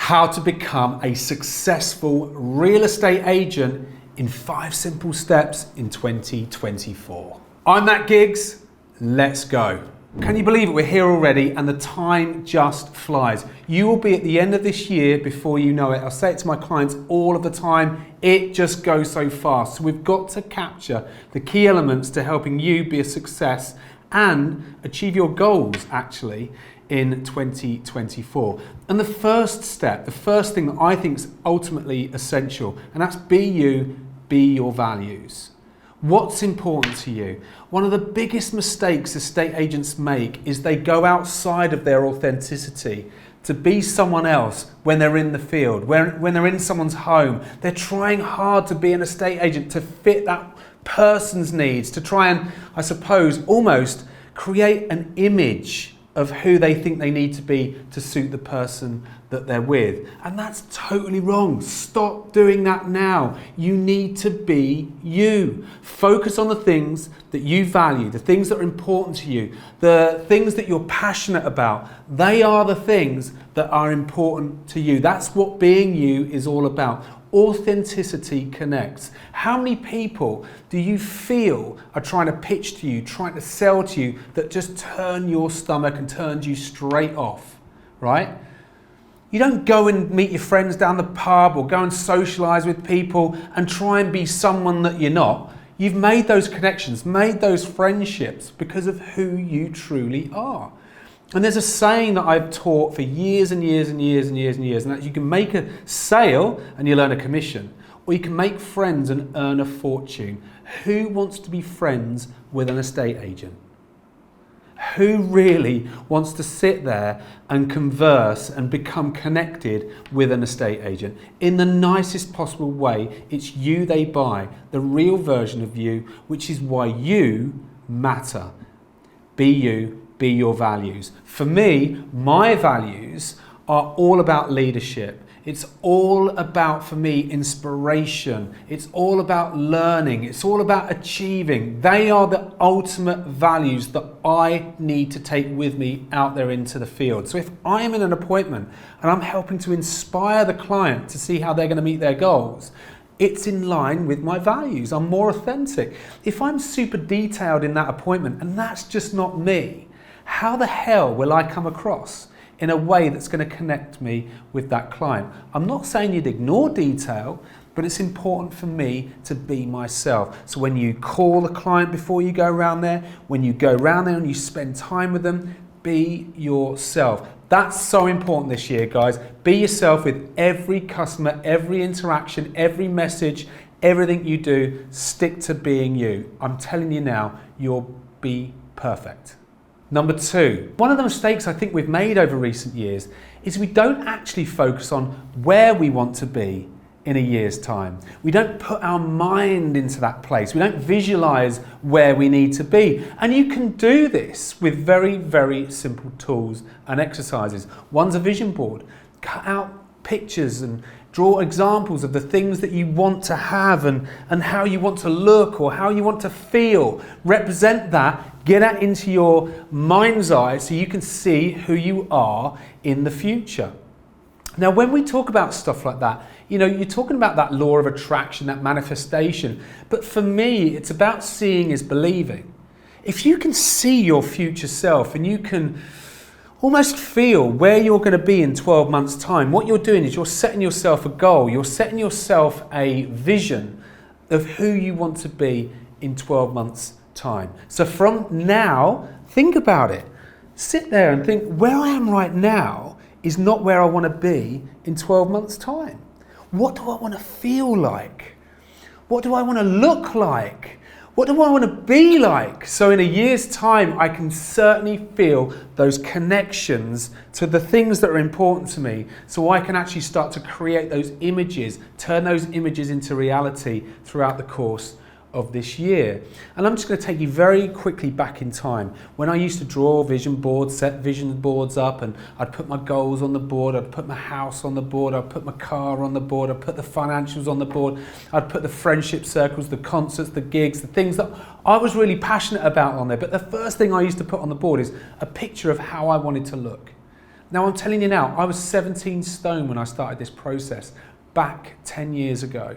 How to become a successful real estate agent in 5 simple steps in 2024. I'm Matt Giggs, let's go. Can you believe it? We're here already and the time just flies. You will be at the end of this year before you know it. I say it to my clients all of the time, it just goes so fast. So we've got to capture the key elements to helping you be a success and achieve your goals actually in 2024. And the first step, the first thing that I think is ultimately essential, and that's be you, be your values. What's important to you? One of the biggest mistakes estate agents make is they go outside of their authenticity to be someone else when they're in the field, when they're in someone's home. They're trying hard to be an estate agent to fit that person's needs, to try and, I suppose, almost create an image of who they think they need to be to suit the person that they're with. And that's totally wrong. Stop doing that now. You need to be you. Focus on the things that you value, the things that are important to you, the things that you're passionate about. They are the things that are important to you. That's what being you is all about. Authenticity connects. How many people do you feel are trying to pitch to you, trying to sell to you, that just turn your stomach and turns you straight off, right? You don't go and meet your friends down the pub or go and socialize with people and try and be someone that you're not. You've made those connections, made those friendships because of who you truly are. And there's a saying that I've taught for years and years and years and years and years, and that's you can make a sale and you'll earn a commission, or you can make friends and earn a fortune. Who wants to be friends with an estate agent? Who really wants to sit there and converse and become connected with an estate agent? In the nicest possible way, it's you they buy, the real version of you, which is why you matter. Be you. Be your values. For me, my values are all about leadership. It's all about, for me, inspiration. It's all about learning. It's all about achieving. They are the ultimate values that I need to take with me out there into the field. So if I'm in an appointment and I'm helping to inspire the client to see how they're going to meet their goals, it's in line with my values. I'm more authentic. If I'm super detailed in that appointment and that's just not me, how the hell will I come across in a way that's going to connect me with that client? I'm not saying you'd ignore detail, but it's important for me to be myself. So when you call the client before you go around there, when you go around there and you spend time with them, be yourself. That's so important this year, guys. Be yourself with every customer, every interaction, every message, everything you do. Stick to being you. I'm telling you now, you'll be perfect. Number 2, one of the mistakes I think we've made over recent years is we don't actually focus on where we want to be in a year's time. We don't put our mind into that place. We don't visualize where we need to be. And you can do this with very, very simple tools and exercises. One's a vision board. Cut out pictures and draw examples of the things that you want to have and how you want to look or how you want to feel. Represent that. Get that into your mind's eye so you can see who you are in the future. Now, when we talk about stuff like that, you know, you're talking about that law of attraction, that manifestation. But for me, it's about seeing is believing. If you can see your future self and you can almost feel where you're going to be in 12 months' time, what you're doing is you're setting yourself a goal. You're setting yourself a vision of who you want to be in 12 months' time. So from now, think about it. Sit there and think, where I am right now is not where I want to be in 12 months' time. What do I want to feel like? What do I want to look like? What do I want to be like? So in a year's time, I can certainly feel those connections to the things that are important to me, so I can actually start to create those images, turn those images into reality throughout the course of this year. And I'm just going to take you very quickly back in time. When I used to draw vision boards, set vision boards up, and I'd put my goals on the board, I'd put my house on the board, I'd put my car on the board, I'd put the financials on the board, I'd put the friendship circles, the concerts, the gigs, the things that I was really passionate about on there. But the first thing I used to put on the board is a picture of how I wanted to look. Now I'm telling you now, I was 17 stone when I started this process back 10 years ago.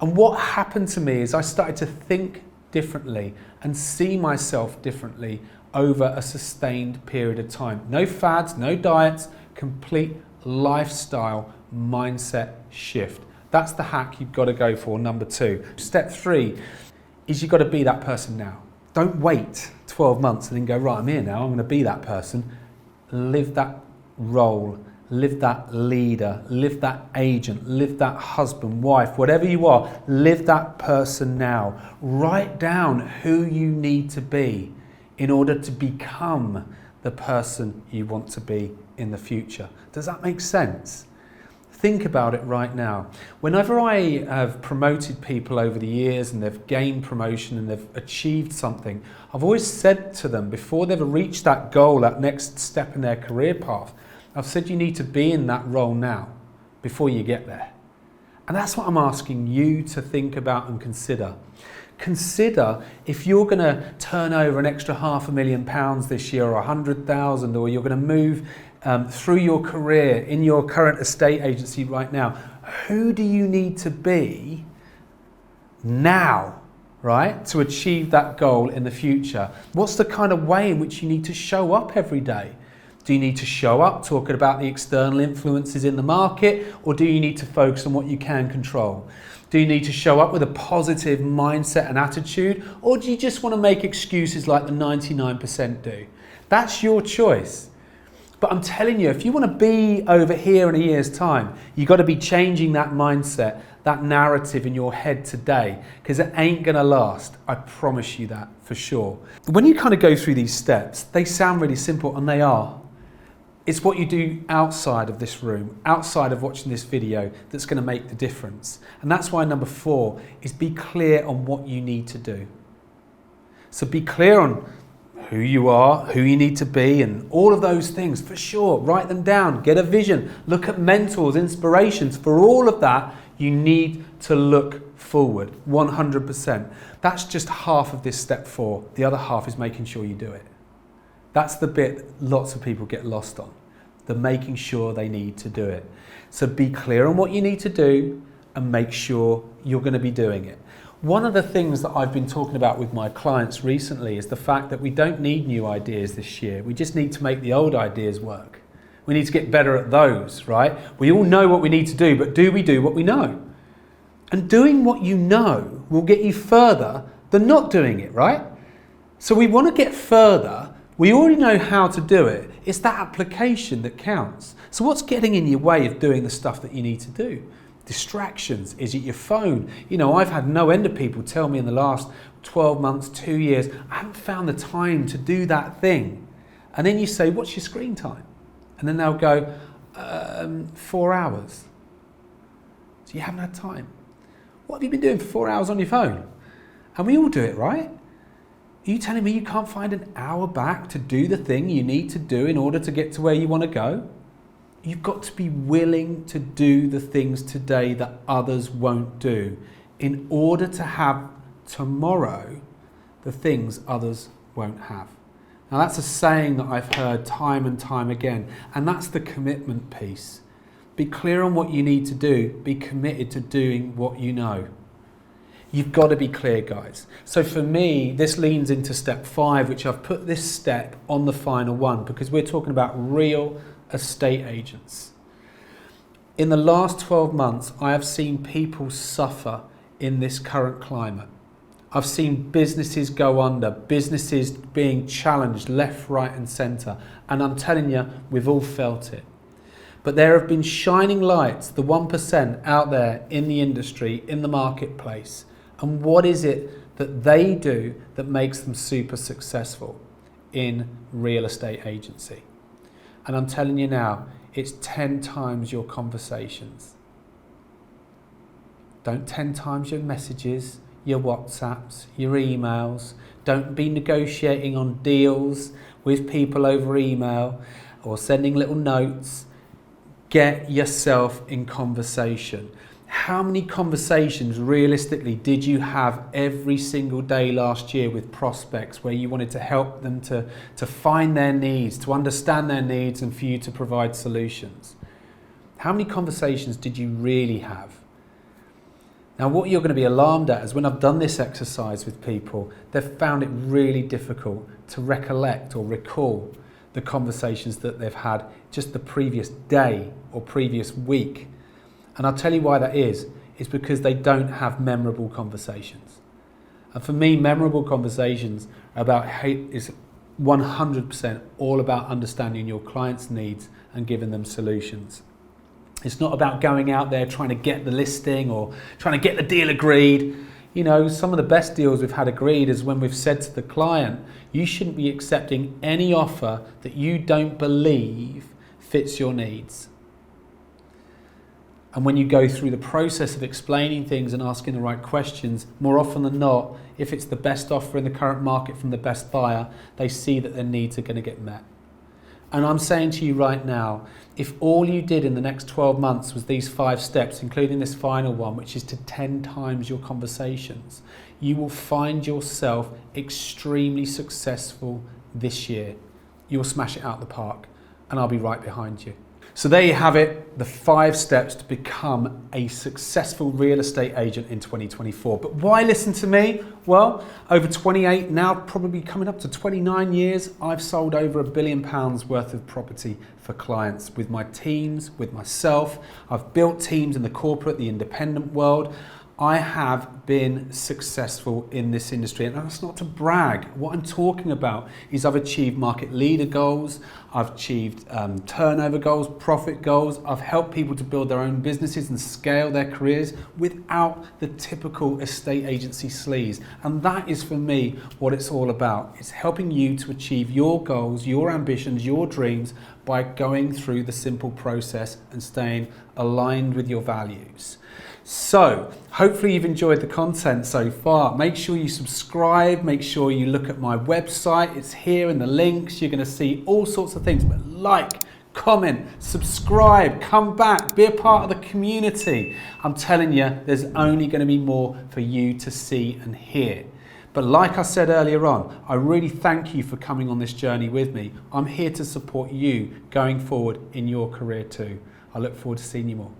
And what happened to me is I started to think differently and see myself differently over a sustained period of time. No fads, no diets, complete lifestyle mindset shift. That's the hack you've got to go for, number 2. Step 3 is you've got to be that person now. Don't wait 12 months and then go, right, I'm here now, I'm going to be that person. Live that role, live that leader, live that agent, live that husband, wife, whatever you are, live that person now. Write down who you need to be in order to become the person you want to be in the future. Does that make sense? Think about it right now. Whenever I have promoted people over the years and they've gained promotion and they've achieved something, I've always said to them before they've reached that goal, that next step in their career path, I've said you need to be in that role now before you get there. And that's what I'm asking you to think about and consider. Consider if you're going to turn over an extra £500,000 this year or 100,000, or you're going to move through your career in your current estate agency right now. Who do you need to be now, right, to achieve that goal in the future? What's the kind of way in which you need to show up every day? Do you need to show up talking about the external influences in the market, or do you need to focus on what you can control? Do you need to show up with a positive mindset and attitude, or do you just want to make excuses like the 99% do? That's your choice. But I'm telling you, if you want to be over here in a year's time, you've got to be changing that mindset, that narrative in your head today, because it ain't going to last. I promise you that for sure. When you kind of go through these steps, they sound really simple, and they are. It's what you do outside of this room, outside of watching this video, that's going to make the difference. And that's why number 4 is be clear on what you need to do. So be clear on who you are, who you need to be, and all of those things for sure. Write them down, get a vision, look at mentors, inspirations. For all of that, you need to look forward 100%. That's just half of this step 4. The other half is making sure you do it. That's the bit lots of people get lost on, the making sure they need to do it. So be clear on what you need to do and make sure you're going to be doing it. One of the things that I've been talking about with my clients recently is the fact that we don't need new ideas this year. We just need to make the old ideas work. We need to get better at those, right? We all know what we need to do, but do we do what we know? And doing what you know will get you further than not doing it, right? So we want to get further. We already know how to do it. It's that application that counts. So what's getting in your way of doing the stuff that you need to do? Distractions. Is it your phone? You know, I've had no end of people tell me in the last 12 months, 2 years, I haven't found the time to do that thing. And then you say, what's your screen time? And then they'll go, 4 hours. So you haven't had time. What have you been doing for 4 hours on your phone? And we all do it, right? Are you telling me you can't find an hour back to do the thing you need to do in order to get to where you want to go? You've got to be willing to do the things today that others won't do in order to have tomorrow the things others won't have. Now that's a saying that I've heard time and time again, and that's the commitment piece. Be clear on what you need to do, be committed to doing what you know. You've got to be clear, guys. So for me, this leans into step 5, which I've put this step on the final one because we're talking about real estate agents. In the last 12 months, I have seen people suffer in this current climate. I've seen businesses go under, businesses being challenged left, right and centre. And I'm telling you, we've all felt it. But there have been shining lights, the 1% out there in the industry, in the marketplace. And what is it that they do that makes them super successful in real estate agency? And I'm telling you now, it's 10 times your conversations. Don't 10 times your messages, your WhatsApps, your emails. Don't be negotiating on deals with people over email or sending little notes. Get yourself in conversation. How many conversations realistically did you have every single day last year with prospects where you wanted to help them to find their needs, to understand their needs, and for you to provide solutions? How many conversations did you really have? Now, what you're going to be alarmed at is when I've done this exercise with people, they've found it really difficult to recollect or recall the conversations that they've had just the previous day or previous week. And I'll tell you why that is. It's because they don't have memorable conversations. And for me, memorable conversations is 100% all about understanding your client's needs and giving them solutions. It's not about going out there trying to get the listing or trying to get the deal agreed. You know, some of the best deals we've had agreed is when we've said to the client, you shouldn't be accepting any offer that you don't believe fits your needs. And when you go through the process of explaining things and asking the right questions, more often than not, if it's the best offer in the current market from the best buyer, they see that their needs are going to get met. And I'm saying to you right now, if all you did in the next 12 months was these 5 steps, including this final one, which is to 10 times your conversations, you will find yourself extremely successful this year. You will smash it out the park, and I'll be right behind you. So there you have it, the 5 steps to become a successful real estate agent in 2024. But why listen to me? Well, over 28, now probably coming up to 29 years, I've sold over £1 billion worth of property for clients with my teams, with myself. I've built teams in the corporate, the independent world. I have been successful in this industry, and that's not to brag. What I'm talking about is I've achieved market leader goals, I've achieved turnover goals, profit goals. I've helped people to build their own businesses and scale their careers without the typical estate agency sleaze. And that is for me what it's all about. It's helping you to achieve your goals, your ambitions, your dreams by going through the simple process and staying aligned with your values. So, hopefully you've enjoyed the content so far. Make sure you subscribe, make sure you look at my website. It's here in the links. You're going to see all sorts of things, but like, comment, subscribe, come back, be a part of the community. I'm telling you, there's only going to be more for you to see and hear. But like I said earlier on, I really thank you for coming on this journey with me. I'm here to support you going forward in your career too. I look forward to seeing you more.